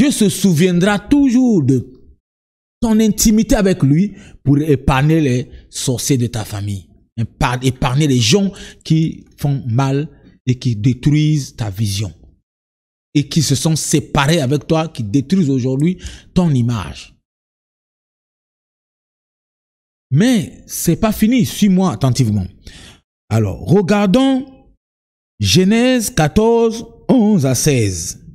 Dieu se souviendra toujours de ton intimité avec lui pour épargner les sorciers de ta famille. Épargner les gens qui font mal et qui détruisent ta vision. Et qui se sont séparés avec toi, qui détruisent aujourd'hui ton image. Mais c'est pas fini. Suis-moi attentivement. Alors, regardons Genèse 14, 11 à 16.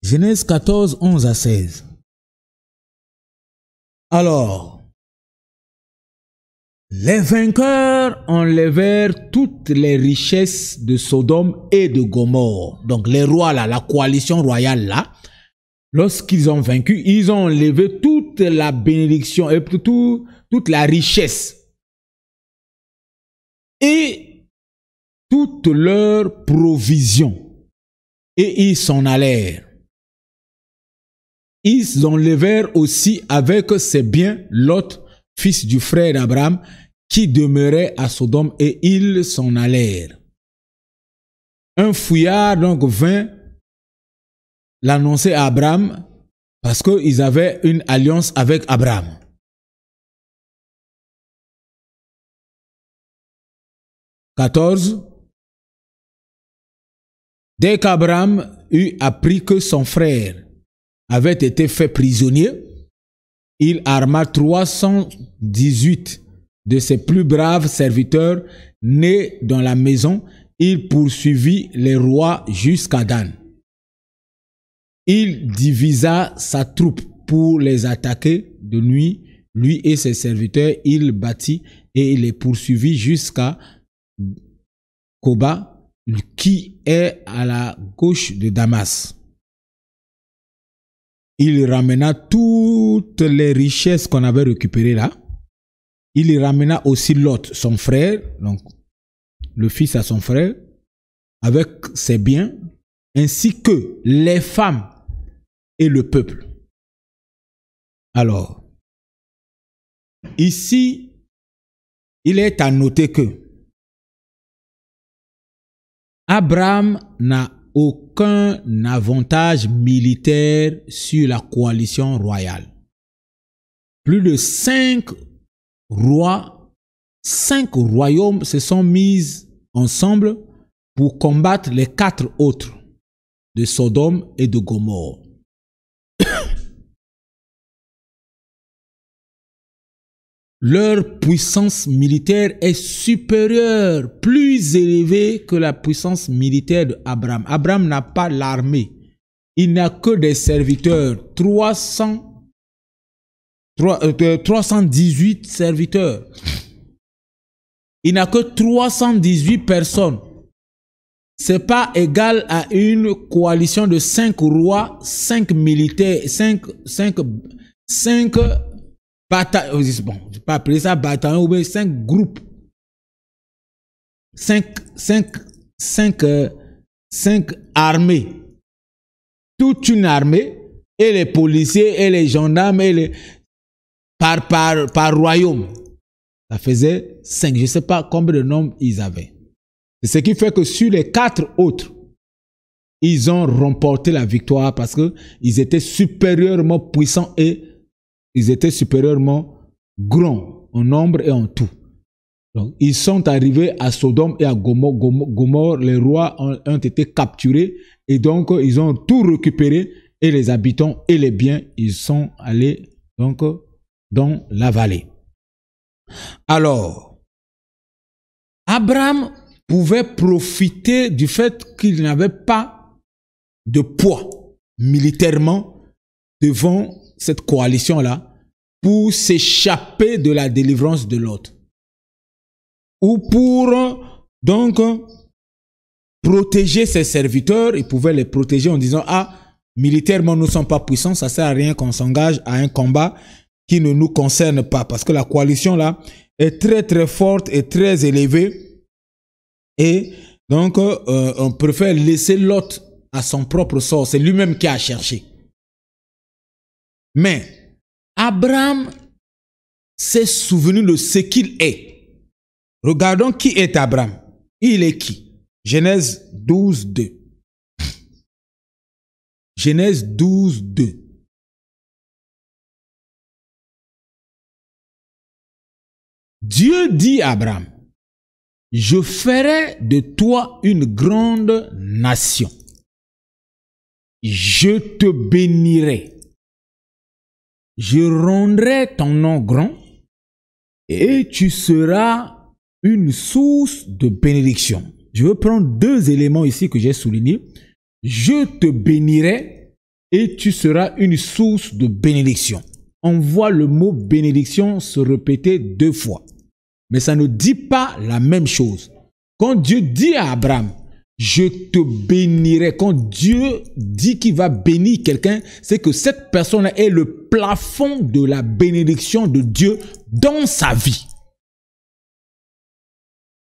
Genèse 14, 11 à 16. Alors, les vainqueurs enlevèrent toutes les richesses de Sodome et de Gomorrhe. Donc les rois là, la coalition royale là, lorsqu'ils ont vaincu, ils ont enlevé toute la bénédiction et toute la richesse. Et toutes leurs provisions. Et ils s'en allèrent. Ils enlevèrent aussi avec ses biens Lot, fils du frère d'Abraham, qui demeurait à Sodome, et ils s'en allèrent. Un fouillard donc vint l'annoncer à Abraham parce qu'ils avaient une alliance avec Abraham. « 14. Dès qu'Abraham eut appris que son frère avait été fait prisonnier, il arma 318 de ses plus braves serviteurs nés dans la maison. Il poursuivit les rois jusqu'à Dan. Il divisa sa troupe pour les attaquer de nuit. Lui et ses serviteurs, il battit et il les poursuivit jusqu'à Koba, qui est à la gauche de Damas. Il ramena toutes les richesses qu'on avait récupérées là. Il y ramena aussi Lot, son frère, donc le fils à son frère, avec ses biens, ainsi que les femmes et le peuple. Alors, ici, il est à noter que Abraham n'a aucun avantage militaire sur la coalition royale. Plus de 5 rois, 5 royaumes se sont mis ensemble pour combattre les 4 autres de Sodome et de Gomorrhe. Leur puissance militaire est supérieure, plus élevée que la puissance militaire d'Abraham. Abraham n'a pas l'armée. Il n'a que des serviteurs. 318 serviteurs. Il n'a que 318 personnes. C'est pas égal à une coalition de 5 rois, 5 militaires, 5 bataillons, bon, je ne vais pas appeler ça bataillon, ou bien 5 groupes. 5 armées. Toute une armée, et les policiers, et les gendarmes, et les... par royaume. Ça faisait 5. Je ne sais pas combien de nombres ils avaient. C'est ce qui fait que sur les 4 autres, ils ont remporté la victoire parce qu'ils étaient supérieurement puissants et ils étaient supérieurement grands en nombre et en tout. Donc, ils sont arrivés à Sodome et à Gomorrhe. Les rois ont été capturés et donc ils ont tout récupéré et les habitants et les biens, ils sont allés donc dans la vallée. Alors, Abraham pouvait profiter du fait qu'il n'avait pas de poids militairement devant cette coalition-là pour s'échapper de la délivrance de l'autre. Ou pour donc protéger ses serviteurs, il pouvait les protéger en disant « Ah, militairement nous ne sommes pas puissants, ça ne sert à rien qu'on s'engage à un combat qui ne nous concerne pas. » Parce que la coalition-là est très très forte et très élevée. Et donc on préfère laisser l'autre à son propre sort. C'est lui-même qui a cherché. Mais Abraham s'est souvenu de ce qu'il est. Regardons qui est Abraham. Il est qui? Genèse 12, 2. Genèse 12, 2. Dieu dit à Abraham, je ferai de toi une grande nation. Je te bénirai. Je rendrai ton nom grand et tu seras une source de bénédiction. Je veux prendre deux éléments ici que j'ai soulignés. Je te bénirai et tu seras une source de bénédiction. On voit le mot bénédiction se répéter 2 fois. Mais ça ne dit pas la même chose. Quand Dieu dit à Abraham, je te bénirai. Quand Dieu dit qu'il va bénir quelqu'un, c'est que cette personne est le plafond de la bénédiction de Dieu dans sa vie.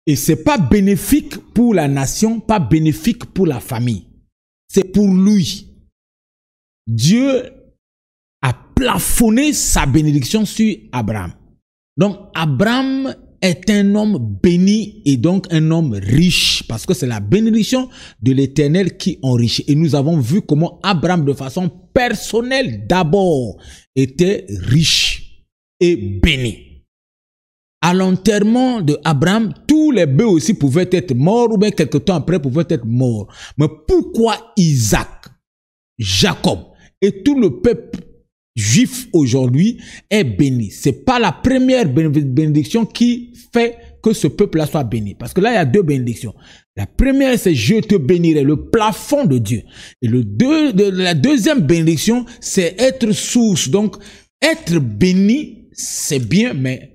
Et c'est pas bénéfique pour la nation, pas bénéfique pour la famille. C'est pour lui. Dieu a plafonné sa bénédiction sur Abraham. Donc Abraham est un homme béni et donc un homme riche parce que c'est la bénédiction de l'Éternel qui enrichit. Et nous avons vu comment Abraham de façon personnelle d'abord était riche et béni. À l'enterrement de Abraham, tous les bœufs aussi pouvaient être morts ou bien quelque temps après pouvaient être morts. Mais pourquoi Isaac, Jacob et tout le peuple juif aujourd'hui est béni? C'est pas la première bénédiction qui fait que ce peuple-là soit béni. Parce que là, il y a 2 bénédictions. La première, c'est je te bénirai, le plafond de Dieu. Et la deuxième bénédiction, c'est être source. Donc, être béni, c'est bien, mais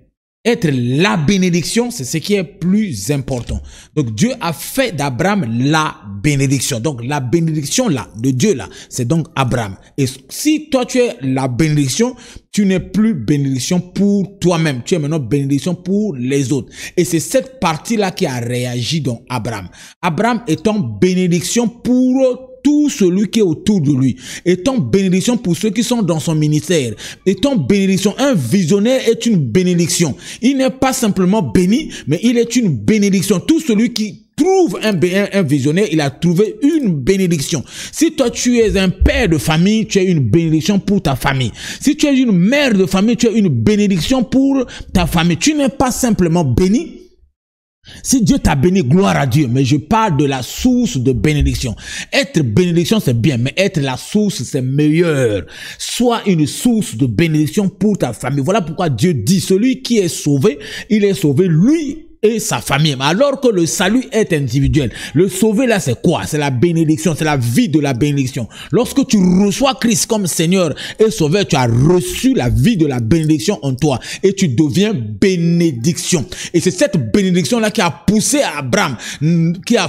être la bénédiction, c'est ce qui est plus important. Donc Dieu a fait d'Abraham la bénédiction. Donc la bénédiction là, de Dieu là, c'est donc Abraham. Et si toi tu es la bénédiction, tu n'es plus bénédiction pour toi-même. Tu es maintenant bénédiction pour les autres. Et c'est cette partie-là qui a réagi dans Abraham. Abraham étant bénédiction pour tout celui qui est autour de lui, étant bénédiction pour ceux qui sont dans son ministère, étant bénédiction. Un visionnaire est une bénédiction. Il n'est pas simplement béni, mais il est une bénédiction. Tout celui qui trouve un visionnaire, il a trouvé une bénédiction. Si toi tu es un père de famille, tu es une bénédiction pour ta famille. Si tu es une mère de famille, tu es une bénédiction pour ta famille. Tu n'es pas simplement béni. Si Dieu t'a béni, gloire à Dieu. Mais je parle de la source de bénédiction. Être bénédiction, c'est bien, mais être la source, c'est meilleur. Sois une source de bénédiction pour ta famille. Voilà pourquoi Dieu dit, celui qui est sauvé, il est sauvé, lui et sa famille. Alors que le salut est individuel. Le sauver là, c'est quoi? C'est la bénédiction, c'est la vie de la bénédiction. Lorsque tu reçois Christ comme Seigneur et Sauveur, tu as reçu la vie de la bénédiction en toi et tu deviens bénédiction. Et c'est cette bénédiction là qui a poussé Abraham, qui a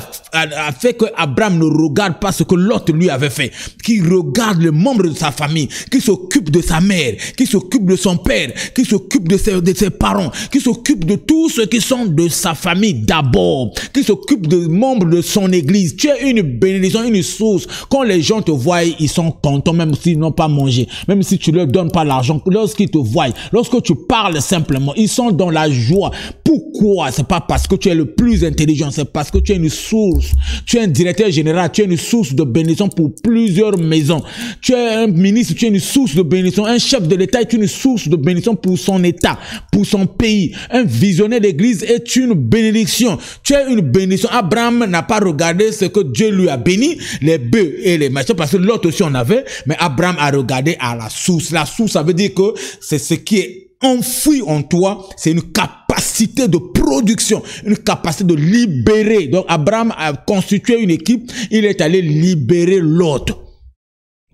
fait que Abraham ne regarde pas ce que l'autre lui avait fait, qui regarde les membres de sa famille, qui s'occupe de sa mère, qui s'occupe de son père, qui s'occupe de ses parents, qui s'occupe de tous ceux qui sont de sa famille d'abord, qui s'occupe des membres de son église. Tu es une bénédiction, une source. Quand les gens te voient, ils sont contents, même s'ils n'ont pas mangé, même si tu leur donnes pas l'argent. Lorsqu'ils te voient, lorsque tu parles simplement, ils sont dans la joie. Pourquoi? C'est pas parce que tu es le plus intelligent, c'est parce que tu es une source. Tu es un directeur général, tu es une source de bénédiction pour plusieurs maisons. Tu es un ministre, tu es une source de bénédiction. Un chef de l'État est une source de bénédiction pour son État, pour son pays. Un visionnaire d'église est une bénédiction. Tu es une bénédiction. Abraham n'a pas regardé ce que Dieu lui a béni, les bœufs et les machins, parce que l'autre aussi en avait, mais Abraham a regardé à la source. La source, ça veut dire que c'est ce qui est enfoui en toi, c'est une capacité de production, une capacité de libérer. Donc Abraham a constitué une équipe, il est allé libérer l'autre.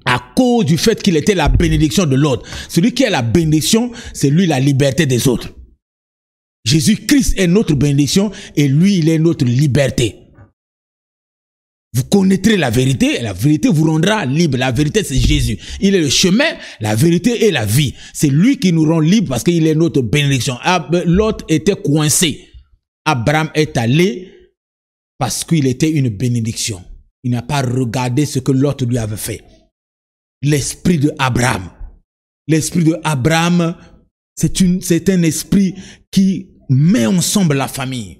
À cause du fait qu'il était la bénédiction de l'autre. Celui qui est la bénédiction, c'est lui la liberté des autres. Jésus-Christ est notre bénédiction et lui, il est notre liberté. Vous connaîtrez la vérité vous rendra libre. La vérité, c'est Jésus. Il est le chemin, la vérité et la vie. C'est lui qui nous rend libre parce qu'il est notre bénédiction. L'autre était coincé. Abraham est allé parce qu'il était une bénédiction. Il n'a pas regardé ce que l'autre lui avait fait. L'esprit de Abraham. L'esprit de Abraham, c'est un esprit qui met ensemble la famille.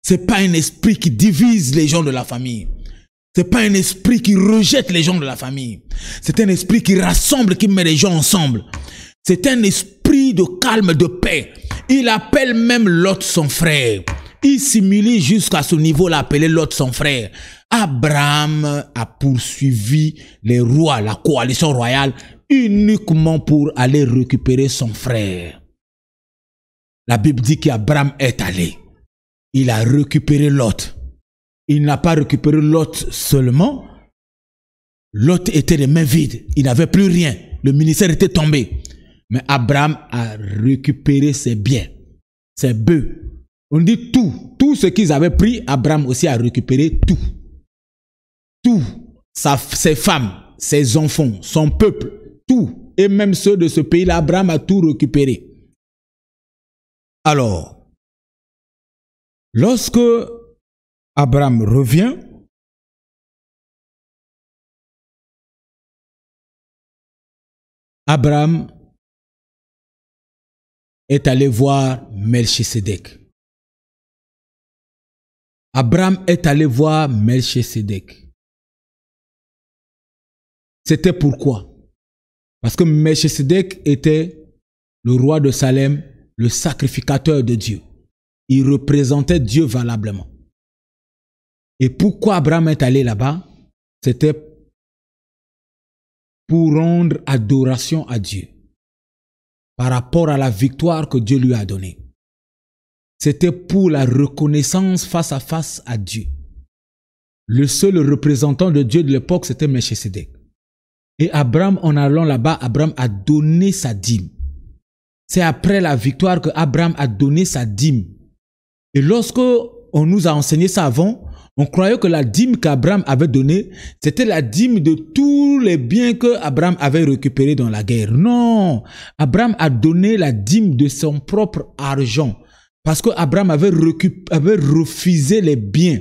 C'est pas un esprit qui divise les gens de la famille. C'est pas un esprit qui rejette les gens de la famille. C'est un esprit qui rassemble, qui met les gens ensemble. C'est un esprit de calme, de paix. Il appelle même Lot son frère. Il s'humilie jusqu'à ce niveau-là, appelé Lot son frère. Abraham a poursuivi les rois, la coalition royale, uniquement pour aller récupérer son frère. La Bible dit qu'Abraham est allé. Il a récupéré Lot. Il n'a pas récupéré Lot seulement. Lot était les mains vides. Il n'avait plus rien. Le ministère était tombé. Mais Abraham a récupéré ses biens, ses bœufs. On dit tout. Tout ce qu'ils avaient pris, Abraham aussi a récupéré tout. Tout. Ses femmes, ses enfants, son peuple, tout. Et même ceux de ce pays-là, Abraham a tout récupéré. Alors, lorsque Abraham revient, Abraham est allé voir Melchisedec. Abraham est allé voir Melchisedec. C'était pourquoi? Parce que Melchisedec était le roi de Salem, le sacrificateur de Dieu. Il représentait Dieu valablement. Et pourquoi Abraham est allé là-bas? C'était pour rendre adoration à Dieu par rapport à la victoire que Dieu lui a donnée. C'était pour la reconnaissance face à face à Dieu. Le seul représentant de Dieu de l'époque, c'était Melchisedec. Et Abraham, en allant là-bas, Abraham a donné sa dîme. C'est après la victoire que Abraham a donné sa dîme. Et lorsque on nous a enseigné ça avant, on croyait que la dîme qu'Abraham avait donnée, c'était la dîme de tous les biens que Abraham avait récupérés dans la guerre. Non, Abraham a donné la dîme de son propre argent. Parce que Abraham avait refusé les biens.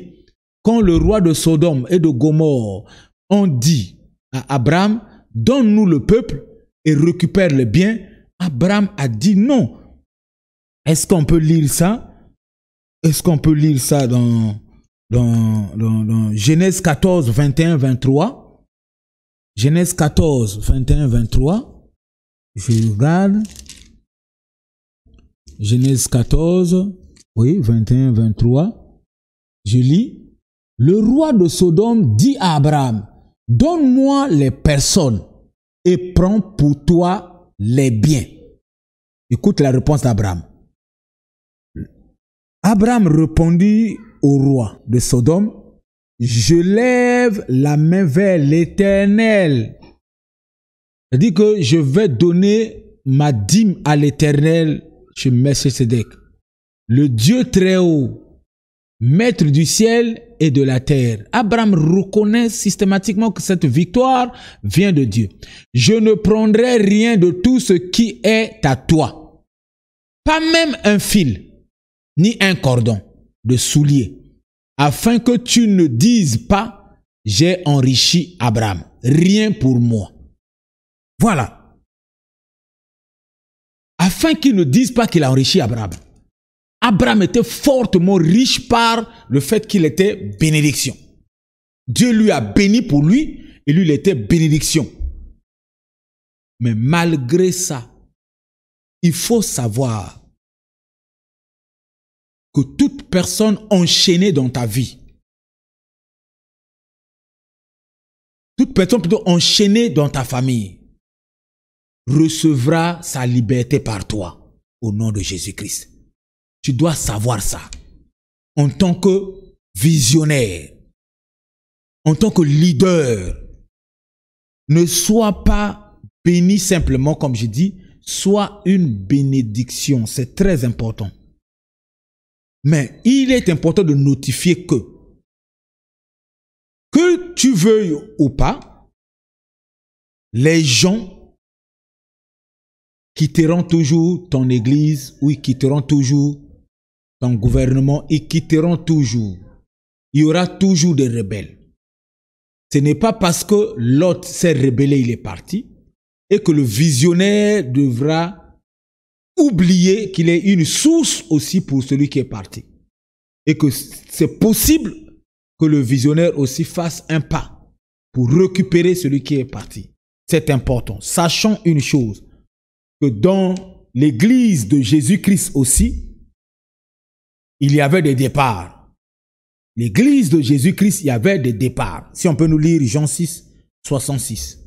Quand le roi de Sodome et de Gomorrhe ont dit à Abraham, donne-nous le peuple et récupère les biens, Abraham a dit non. Est-ce qu'on peut lire ça? Est-ce qu'on peut lire ça dans Genèse 14, 21, 23? Genèse 14, 21, 23. Je regarde. Genèse 14, oui, 21, 23. Je lis. Le roi de Sodome dit à Abraham, donne-moi les personnes et prends pour toi les biens. Écoute la réponse d'Abraham. Abraham répondit au roi de Sodome, je lève la main vers l'Éternel. C'est-à-dire que je vais donner ma dîme à l'Éternel chez Melchisedec, le Dieu très haut, maître du ciel et de la terre. Abraham reconnaît systématiquement que cette victoire vient de Dieu. Je ne prendrai rien de tout ce qui est à toi, pas même un fil, ni un cordon de soulier, afin que tu ne dises pas, j'ai enrichi Abraham, rien pour moi. Voilà. Afin qu'il ne dise pas qu'il a enrichi Abraham. Abraham était fortement riche par le fait qu'il était bénédiction. Dieu lui a béni pour lui et lui il était bénédiction. Mais malgré ça, il faut savoir que toute personne enchaînée dans ta vie, toute personne plutôt enchaînée dans ta famille, recevra sa liberté par toi, au nom de Jésus-Christ. Tu dois savoir ça. En tant que visionnaire, en tant que leader, ne sois pas béni simplement, comme je dis, sois une bénédiction. C'est très important. Mais il est important de notifier que tu veuilles ou pas, les gens quitteront toujours ton église ou ils quitteront toujours ton gouvernement, ils quitteront toujours. Il y aura toujours des rebelles. Ce n'est pas parce que l'autre s'est rebellé, il est parti, et que le visionnaire devra oublier qu'il est une source aussi pour celui qui est parti. Et que c'est possible que le visionnaire aussi fasse un pas pour récupérer celui qui est parti. C'est important. Sachons une chose, que dans l'église de Jésus-Christ aussi, il y avait des départs. L'église de Jésus-Christ, il y avait des départs. Si on peut nous lire Jean 6, 66.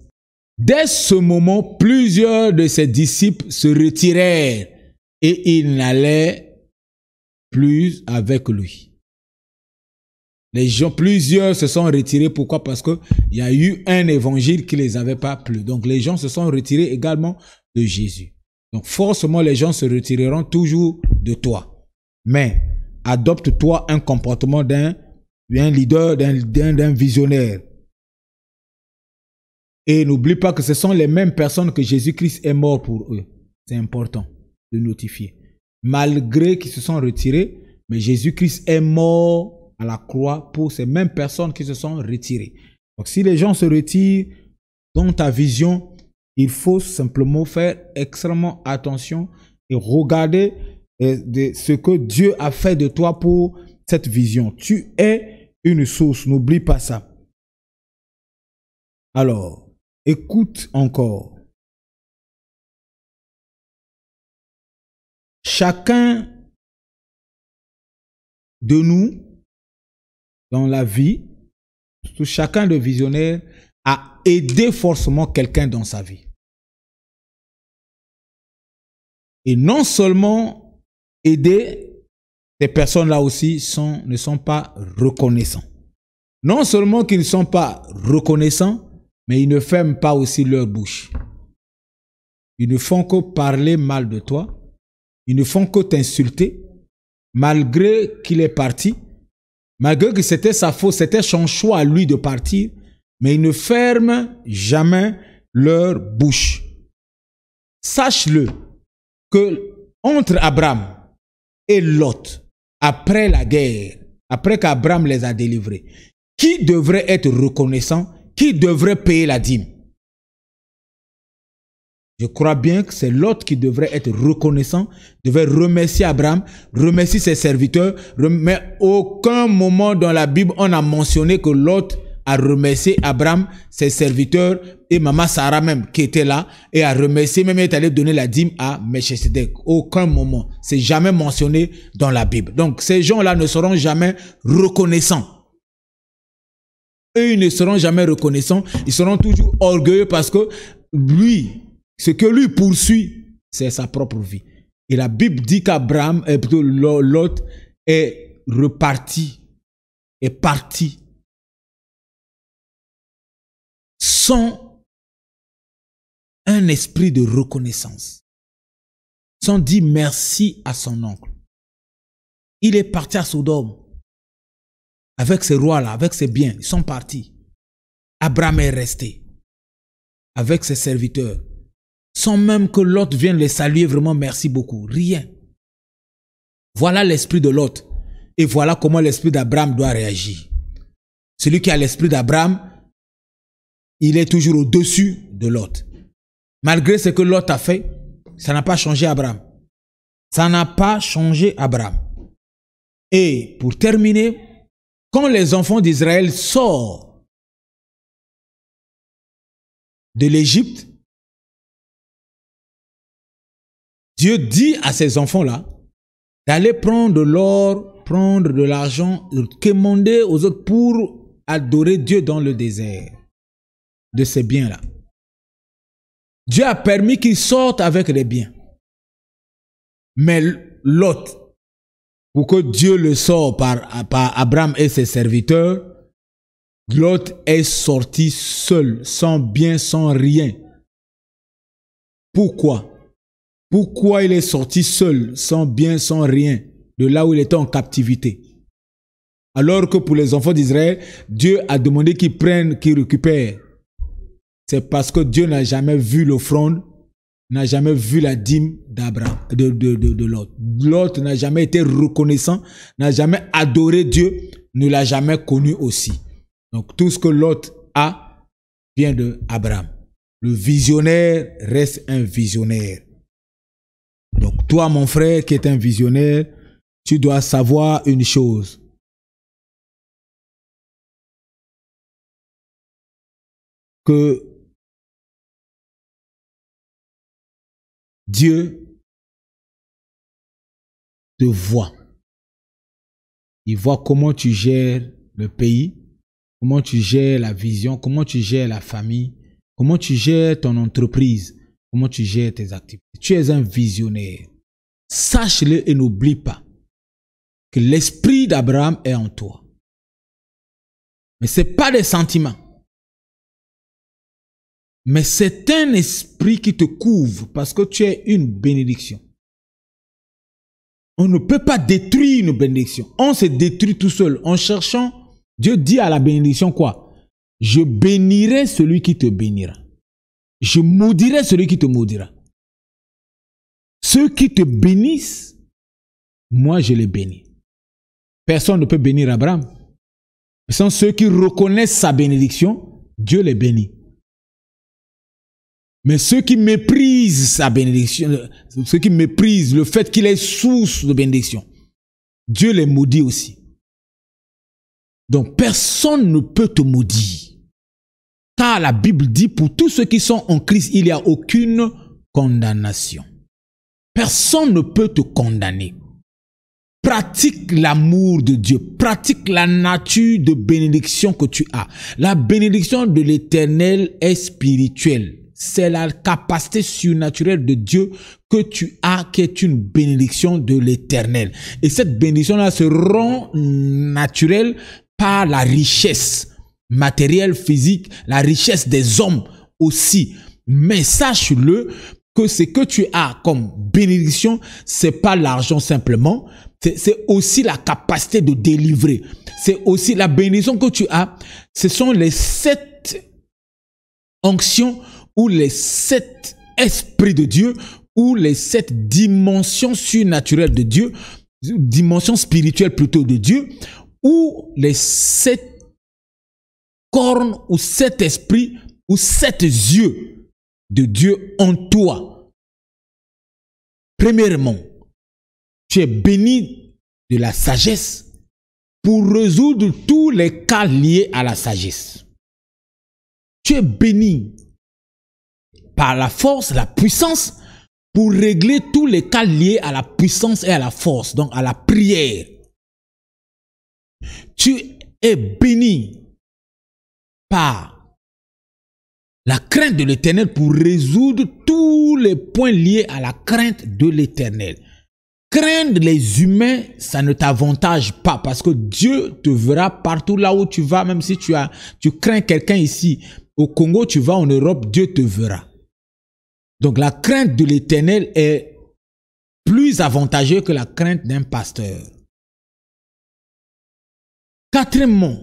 Dès ce moment, plusieurs de ses disciples se retirèrent et ils n'allaient plus avec lui. Plusieurs se sont retirés. Pourquoi? Parce qu'il y a eu un évangile qui ne les avait pas plu. Donc les gens se sont retirés également de Jésus. Donc forcément, les gens se retireront toujours de toi. Mais adopte-toi un comportement d'un leader, d'un visionnaire. Et n'oublie pas que ce sont les mêmes personnes que Jésus-Christ est mort pour eux. C'est important de notifier. Malgré qu'ils se sont retirés, mais Jésus-Christ est mort à la croix pour ces mêmes personnes qui se sont retirées. Donc si les gens se retirent dans ta vision, il faut simplement faire extrêmement attention et regarder ce que Dieu a fait de toi pour cette vision. Tu es une source, n'oublie pas ça. Alors, écoute encore. Chacun de nous, dans la vie, chacun de visionnaires a aidé forcément quelqu'un dans sa vie. Et non seulement aider, ces personnes-là aussi ne sont pas reconnaissants. Non seulement qu'ils ne sont pas reconnaissants, mais ils ne ferment pas aussi leur bouche. Ils ne font que parler mal de toi. Ils ne font que t'insulter, malgré qu'il est parti, malgré que c'était sa faute, c'était son choix à lui de partir, mais ils ne ferment jamais leur bouche. Sache-le que entre Abraham et Lot, après la guerre, après qu'Abraham les a délivrés, qui devrait être reconnaissant? Qui devrait payer la dîme? Je crois bien que c'est Lot qui devrait être reconnaissant, devrait remercier Abraham, remercier ses serviteurs, mais aucun moment dans la Bible on a mentionné que Lot a remercié Abraham, ses serviteurs et maman Sarah même qui était là et a remercié, même est allé donner la dîme à Melchisedec. Aucun moment, c'est jamais mentionné dans la Bible. Donc ces gens-là ne seront jamais reconnaissants. Eux, ils ne seront jamais reconnaissants, ils seront toujours orgueilleux parce que lui, ce que lui poursuit, c'est sa propre vie. Et la Bible dit qu'Abraham, plutôt Lot, est reparti, est parti sans un esprit de reconnaissance, sans dire merci à son oncle. Il est parti à Sodome avec ses rois-là, avec ses biens, ils sont partis. Abraham est resté avec ses serviteurs, sans même que Lot vienne les saluer vraiment, merci beaucoup, rien. Voilà l'esprit de Lot. Et voilà comment l'esprit d'Abraham doit réagir. Celui qui a l'esprit d'Abraham, il est toujours au-dessus de Lot. Malgré ce que Lot a fait, ça n'a pas changé Abraham. Ça n'a pas changé Abraham. Et pour terminer, quand les enfants d'Israël sortent de l'Égypte, Dieu dit à ces enfants-là d'aller prendre de l'or, prendre de l'argent, commander aux autres pour adorer Dieu dans le désert de ces biens-là. Dieu a permis qu'ils sortent avec les biens. Mais Lot, pour que Dieu le sorte par Abraham et ses serviteurs, Lot est sorti seul, sans bien, sans rien. Pourquoi? Pourquoi il est sorti seul, sans bien, sans rien, de là où il était en captivité? Alors que pour les enfants d'Israël, Dieu a demandé qu'ils prennent, qu'ils récupèrent. C'est parce que Dieu n'a jamais vu l'offrande, n'a jamais vu la dîme d'Abraham, de Lot. Lot n'a jamais été reconnaissant, n'a jamais adoré Dieu, ne l'a jamais connu aussi. Donc tout ce que Lot a vient de Abraham. Le visionnaire reste un visionnaire. Donc toi, mon frère qui est un visionnaire, tu dois savoir une chose. que Dieu te voit. Il voit comment tu gères le pays, comment tu gères la vision, comment tu gères la famille, comment tu gères ton entreprise, comment tu gères tes activités. Tu es un visionnaire. Sache-le et n'oublie pas que l'esprit d'Abraham est en toi. Mais ce n'est pas des sentiments. Mais c'est un esprit qui te couvre parce que tu es une bénédiction. On ne peut pas détruire une bénédiction. On se détruit tout seul en cherchant. Dieu dit à la bénédiction quoi? Je bénirai celui qui te bénira. Je maudirai celui qui te maudira. Ceux qui te bénissent, moi je les bénis. Personne ne peut bénir Abraham. Ce sont ceux qui reconnaissent sa bénédiction, Dieu les bénit. Mais ceux qui méprisent sa bénédiction, ceux qui méprisent le fait qu'il est source de bénédiction, Dieu les maudit aussi. Donc personne ne peut te maudire. Car la Bible dit, pour tous ceux qui sont en Christ, il n'y a aucune condamnation. Personne ne peut te condamner. Pratique l'amour de Dieu. Pratique la nature de bénédiction que tu as. La bénédiction de l'Éternel est spirituelle. C'est la capacité surnaturelle de Dieu que tu as, qui est une bénédiction de l'Éternel. Et cette bénédiction-là se rend naturelle par la richesse matérielle, physique, la richesse des hommes aussi. Mais sache-le que ce que tu as comme bénédiction, c'est pas l'argent simplement, c'est aussi la capacité de délivrer. C'est aussi la bénédiction que tu as, ce sont les 7 onctions ou les 7 esprits de Dieu ou les 7 dimensions surnaturelles de Dieu, dimensions spirituelles plutôt de Dieu, ou les 7 cornes ou 7 esprits ou 7 yeux de Dieu en toi. Premièrement, tu es béni de la sagesse pour résoudre tous les cas liés à la sagesse. Tu es béni par la force, la puissance, pour régler tous les cas liés à la puissance et à la force, donc à la prière. Tu es béni par la crainte de l'Éternel pour résoudre tous les points liés à la crainte de l'Éternel. Craindre les humains, ça ne t'avantage pas parce que Dieu te verra partout là où tu vas, même si tu crains quelqu'un ici. Au Congo, tu vas en Europe, Dieu te verra. Donc la crainte de l'Éternel est plus avantageuse que la crainte d'un pasteur. Quatrièmement,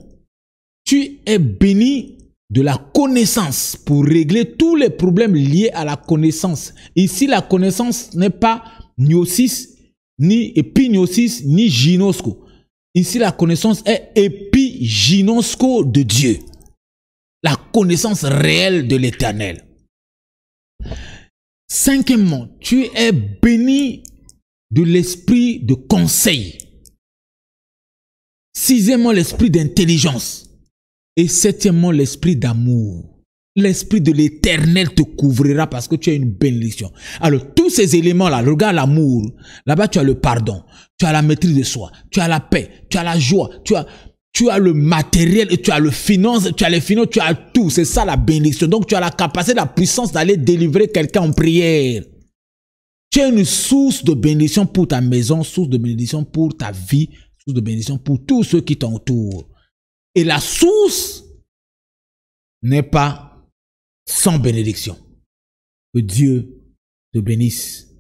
tu es béni de la connaissance pour régler tous les problèmes liés à la connaissance. Ici, la connaissance n'est pas gnosis, ni épignosis, ni gynosco. Ici, la connaissance est épiginosko de Dieu. La connaissance réelle de l'Éternel. Cinquièmement, tu es béni de l'esprit de conseil. Sixièmement, l'esprit d'intelligence. Et septièmement, l'esprit d'amour. L'esprit de l'Éternel te couvrira parce que tu as une bénédiction. Alors, tous ces éléments-là, regarde l'amour. Là-bas, tu as le pardon. Tu as la maîtrise de soi. Tu as la paix. Tu as la joie. Tu as le matériel et tu as le finance. Tu as les finances. Tu as tout. C'est ça la bénédiction. Donc, tu as la capacité, la puissance d'aller délivrer quelqu'un en prière. Tu as une source de bénédiction pour ta maison, source de bénédiction pour ta vie, source de bénédiction pour tous ceux qui t'entourent. Et la source n'est pas sans bénédiction. Que Dieu te bénisse.